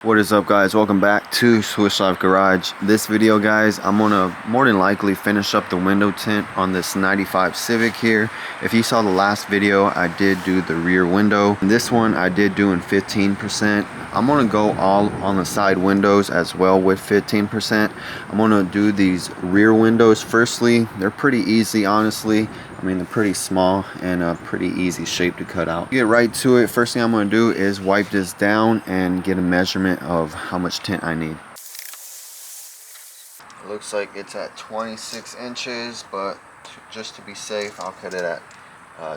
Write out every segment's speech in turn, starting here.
What is up, guys? Welcome back to Swiss Life Garage. This video, guys, I'm gonna more than likely finish up the window tint on this 95 Civic here. If you saw the last video, I did do the rear window. This one I did do in 15%. I'm gonna go all on the side windows as well with 15%. I'm gonna do these rear windows firstly. They're pretty easy, honestly. I mean, they're pretty small and a pretty easy shape to cut out. Get right to it. First thing I'm going to do is wipe this down and get a measurement of how much tint I need. It looks like it's at 26 inches, but just to be safe, I'll cut it at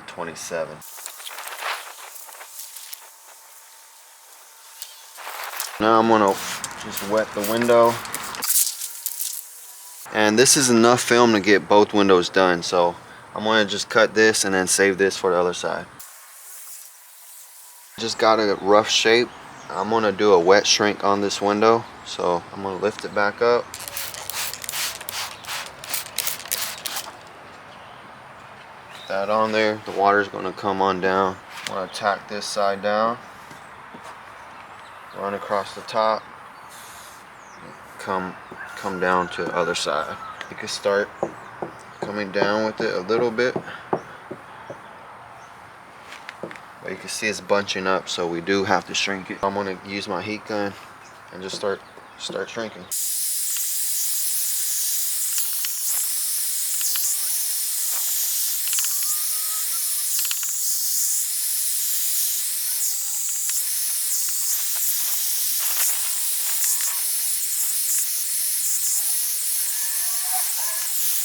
27. Now I'm going to just wet the window. And this is enough film to get both windows done, so I'm going to just cut this and then save this for the other side. Just got a rough shape. I'm going to do a wet shrink on this window, so I'm going to lift it back up. Put that on there. The water is going to come on down. I'm going to tack this side down, run across the top, come down to the other side. You can start coming down with it a little bit, but you can see it's bunching up, so we do have to shrink it. I'm going to use my heat gun and just start shrinking.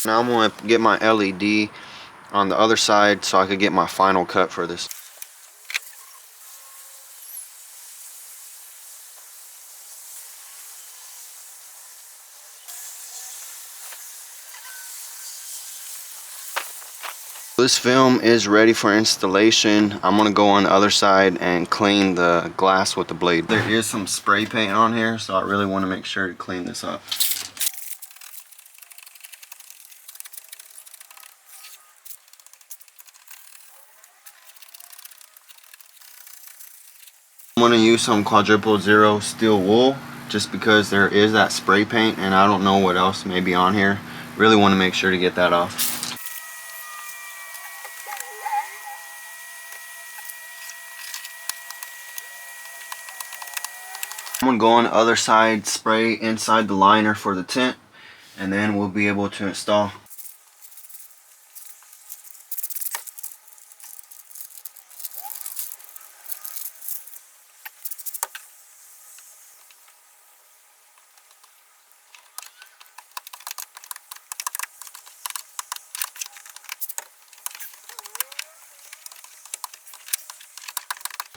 Now I'm going to get my LED on the other side so I could get my final cut for this. This film is ready for installation. I'm going to go on the other side and clean the glass with the blade. There is some spray paint on here, so I really want to make sure to clean this up. I'm going to use some quadruple zero steel wool just because there is that spray paint and I don't know what else may be on here. Really want to make sure to get that off. I'm going to go on the other side, spray inside the liner for the tint, and then we'll be able to install.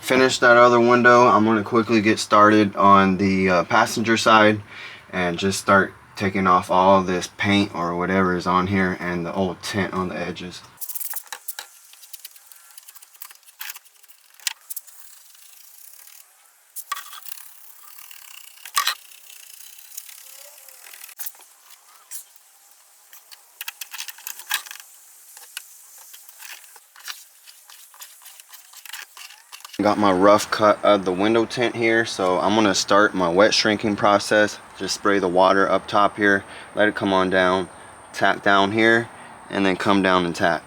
Finish that other window. I'm going to quickly get started on the passenger side and just start taking off all this paint or whatever is on here and the old tint on the edges. Got my rough cut of the window tint here, so I'm going to start my wet shrinking process. Just spray the water up top here, let it come on down, tack down here, and then come down and tack.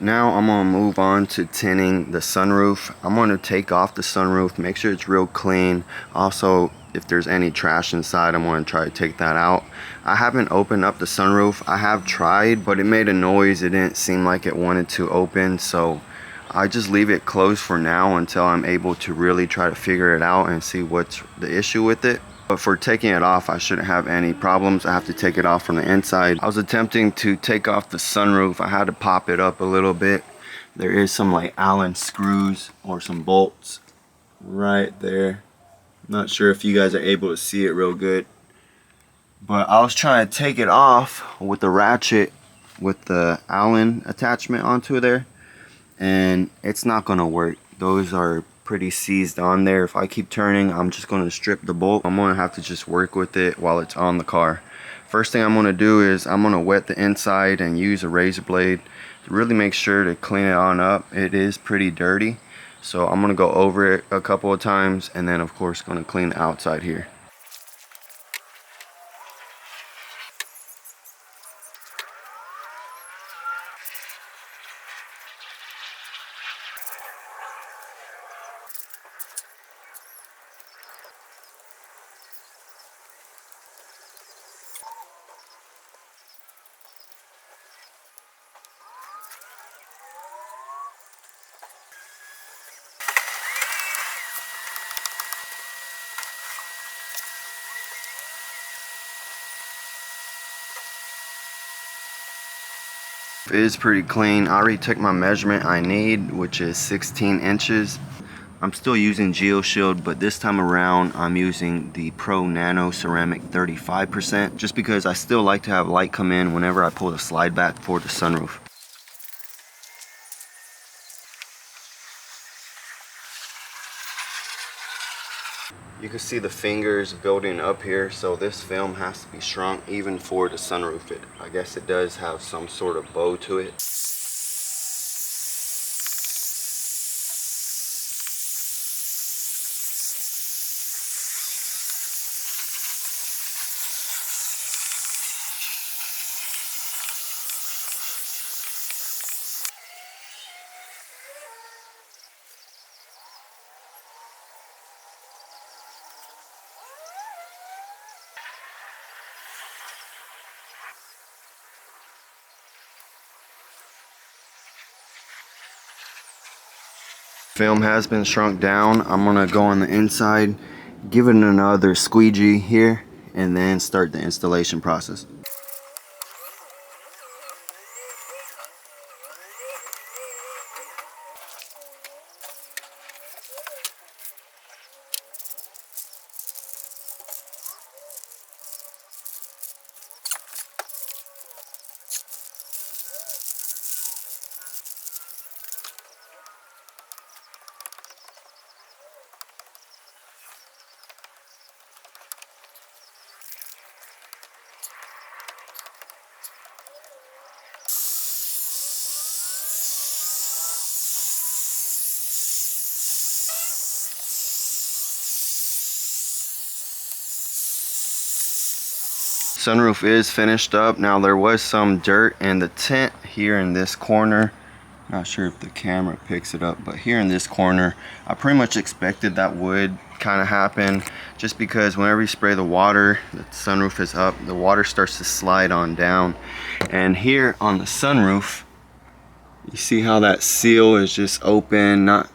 Now I'm gonna move on to tinting the sunroof. I'm gonna take off the sunroof, make sure it's real clean. Also, if there's any trash inside, I'm gonna try to take that out. I haven't opened up the sunroof. I have tried, but it made a noise. It didn't seem like it wanted to open, so I just leave it closed for now until I'm able to really try to figure it out and see what's the issue with it. But for taking it off, I shouldn't have any problems. I have to take it off from the inside. I was attempting to take off the sunroof. I had to pop it up a little bit. There is some like Allen screws or some bolts right there. Not sure if you guys are able to see it real good. But I was trying to take it off with the ratchet with the Allen attachment onto there, and it's not gonna work. Those are pretty seized on there. If I keep turning, I'm just going to strip the bolt. I'm going to have to just work with it while it's on the car. First thing I'm going to do is I'm going to wet the inside and use a razor blade to really make sure to clean it on up. It is pretty dirty, so I'm going to go over it a couple of times, and then of course going to clean the outside here. It is pretty clean. I already took my measurement I need, which is 16 inches. I'm still using geoshield, but this time around I'm using the Pro Nano Ceramic 35%, just because I still like to have light come in whenever I pull the slide back for the sunroof. You can see the fingers building up here, so this film has to be shrunk even for the sunroof. I guess it does have some sort of bow to it. Film has been shrunk down. I'm gonna go on the inside, give it another squeegee here, and then start the installation process. Sunroof is finished up. Now there was some dirt in the tint here in this corner. Not sure if the camera picks it up, but here in this corner, I pretty much expected that would kind of happen, just because whenever you spray the water, the sunroof is up, the water starts to slide on down. And here on the sunroof, you see how that seal is just open, not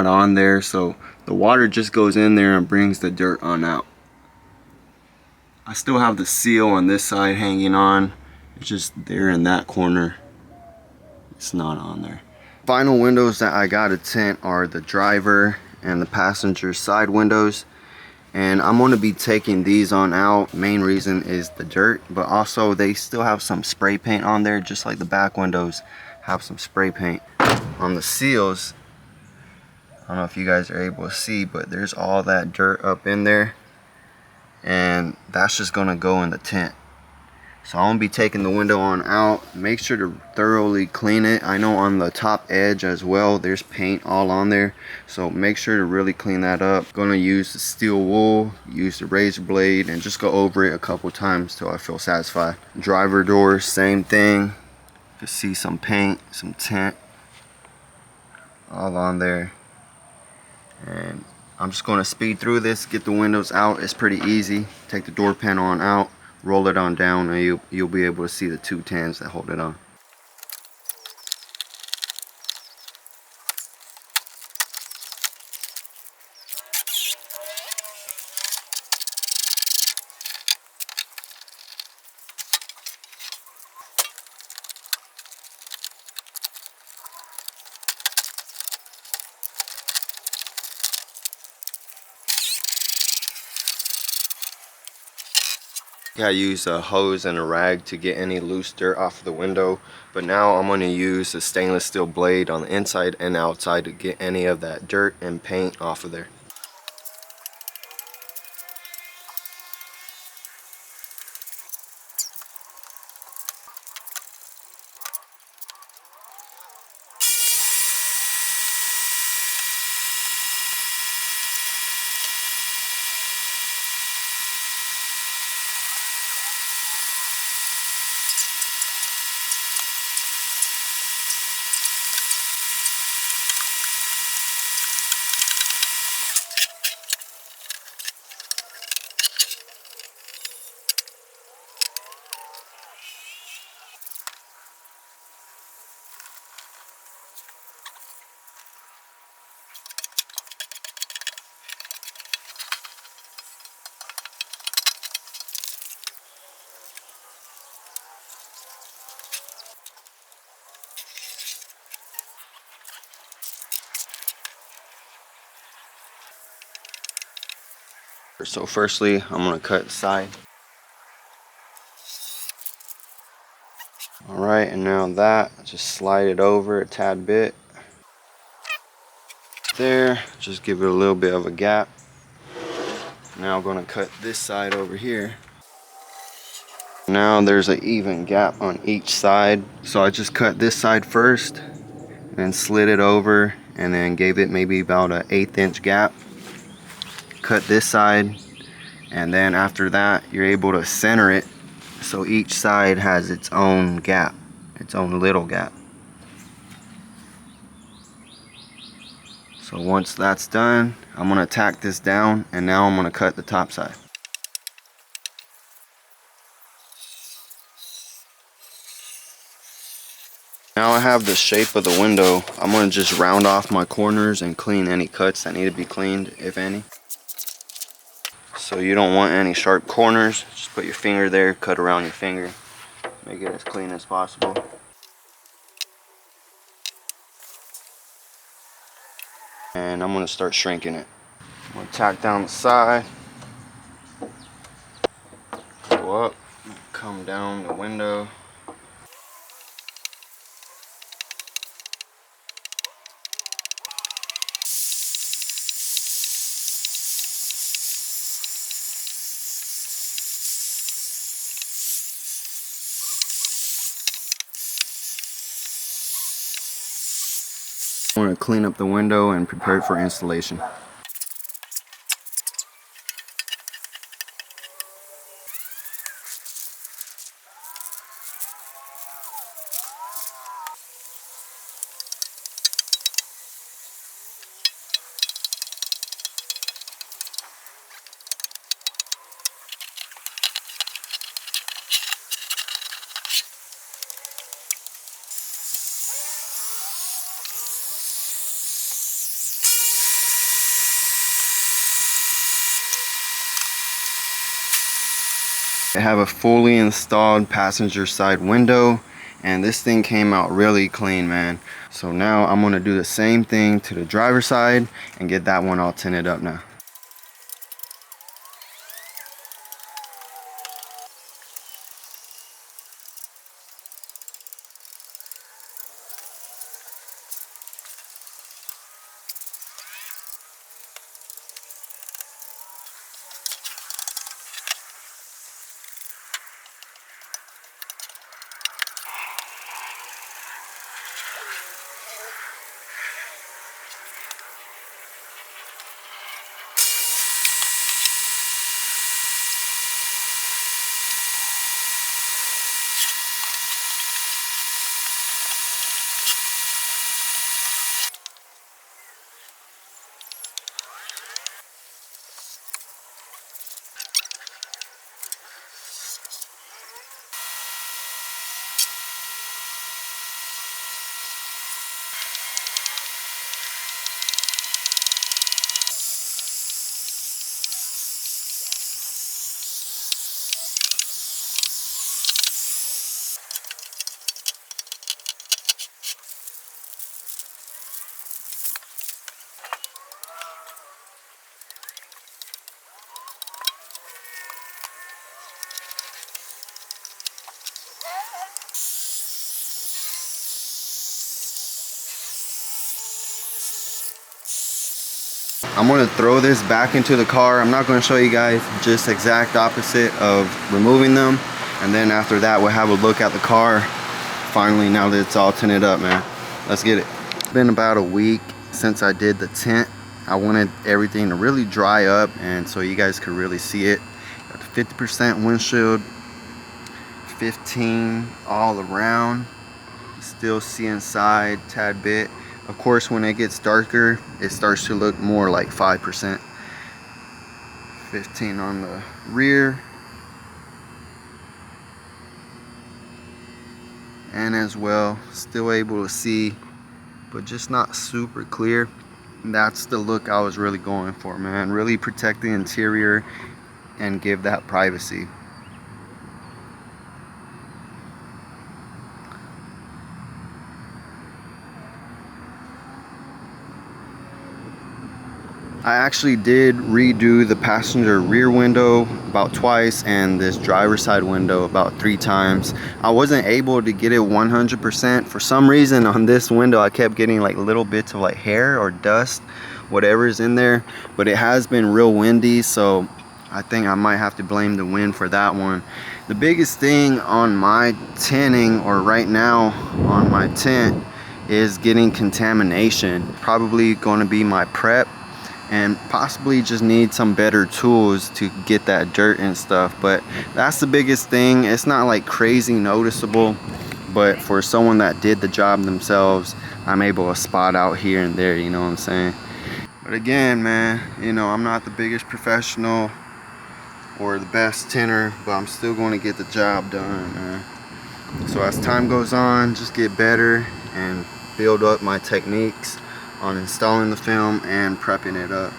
on there, so the water just goes in there and brings the dirt on out. I still have the seal on this side hanging on. It's just there in that corner. It's not on there. Final windows that I got to tint are the driver and the passenger side windows. And I'm going to be taking these on out. Main reason is the dirt, but also they still have some spray paint on there, just like the back windows have some spray paint. On the seals, I don't know if you guys are able to see, but there's all that dirt up in there. And that's just gonna go in the tint. So I'm gonna be taking the window on out. Make sure to thoroughly clean it. I know on the top edge as well, there's paint all on there, so make sure to really clean that up. Gonna use the steel wool, use the razor blade, and just go over it a couple times till I feel satisfied. Driver doors, same thing. You can see some paint, some tint all on there. And I'm just going to speed through this, get the windows out. It's pretty easy. Take the door panel on out, roll it on down, and you'll be able to see the two tans that hold it on. Yeah, I use a hose and a rag to get any loose dirt off of the window, but now I'm going to use a stainless steel blade on the inside and outside to get any of that dirt and paint off of there. So firstly, I'm going to cut the side. Alright, and now that, just slide it over a tad bit. There, just give it a little bit of a gap. Now I'm going to cut this side over here. Now there's an even gap on each side. So I just cut this side first, then slid it over, and then gave it maybe about an 1/8 inch gap. Cut this side, and then after that you're able to center it so each side has its own gap, its own little gap. So once that's done, I'm going to tack this down, and now I'm going to cut the top side. Now I have the shape of the window. I'm going to just round off my corners and clean any cuts that need to be cleaned, if any. So you don't want any sharp corners. Just put your finger there, cut around your finger. Make it as clean as possible. And I'm going to start shrinking it. I'm going to tack down the side. Go up, come down the window. I want to clean up the window and prepare it for installation. I have a fully installed passenger side window, and this thing came out really clean, man. So now I'm going to do the same thing to the driver's side and get that one all tinted up now. I'm gonna throw this back into the car. I'm not gonna show you guys, just exact opposite of removing them. And then after that, we'll have a look at the car. Finally, now that it's all tinted up, man. Let's get it. It's been about a week since I did the tint. I wanted everything to really dry up and so you guys could really see it. Got 50% windshield, 15 all around. Still see inside tad bit. Of course, when it gets darker, it starts to look more like 5%. 15 on the rear. And as well, still able to see, but just not super clear. That's the look I was really going for, man. Really protect the interior and give that privacy. I actually did redo the passenger rear window about twice and this driver's side window about 3 times. I wasn't able to get it 100%. For some reason on this window I kept getting like little bits of like hair or dust, whatever is in there. But it has been real windy, so I think I might have to blame the wind for that one. The biggest thing on my tinting, or right now on my tint, is getting contamination. Probably going to be my prep, and possibly just need some better tools to get that dirt and stuff. But that's the biggest thing. It's not like crazy noticeable, but for someone that did the job themselves, I'm able to spot out here and there, you know what I'm saying? But again, man, you know, I'm not the biggest professional or the best tinter, but I'm still going to get the job done, man. So as time goes on, just get better and build up my techniques on installing the film and prepping it up.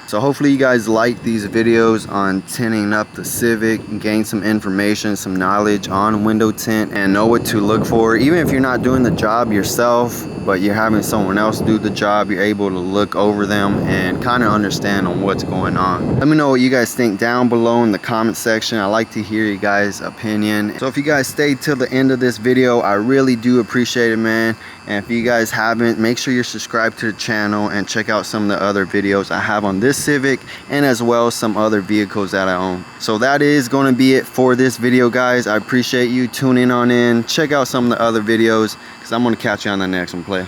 So hopefully you guys like these videos on tinting up the Civic and gain some information, some knowledge on window tint and know what to look for. Even if you're not doing the job yourself, but you're having someone else do the job, you're able to look over them and kind of understand on what's going on. Let me know what you guys think down below in the comment section. I like to hear you guys' opinion. So if you guys stayed till the end of this video, I really do appreciate it, man. And if you guys haven't, make sure you're subscribed to the channel and check out some of the other videos I have on this Civic and as well as some other vehicles that I own. So that is going to be it for this video, guys. I appreciate you tuning on in. Check out some of the other videos because I'm going to catch you on the next one. Play.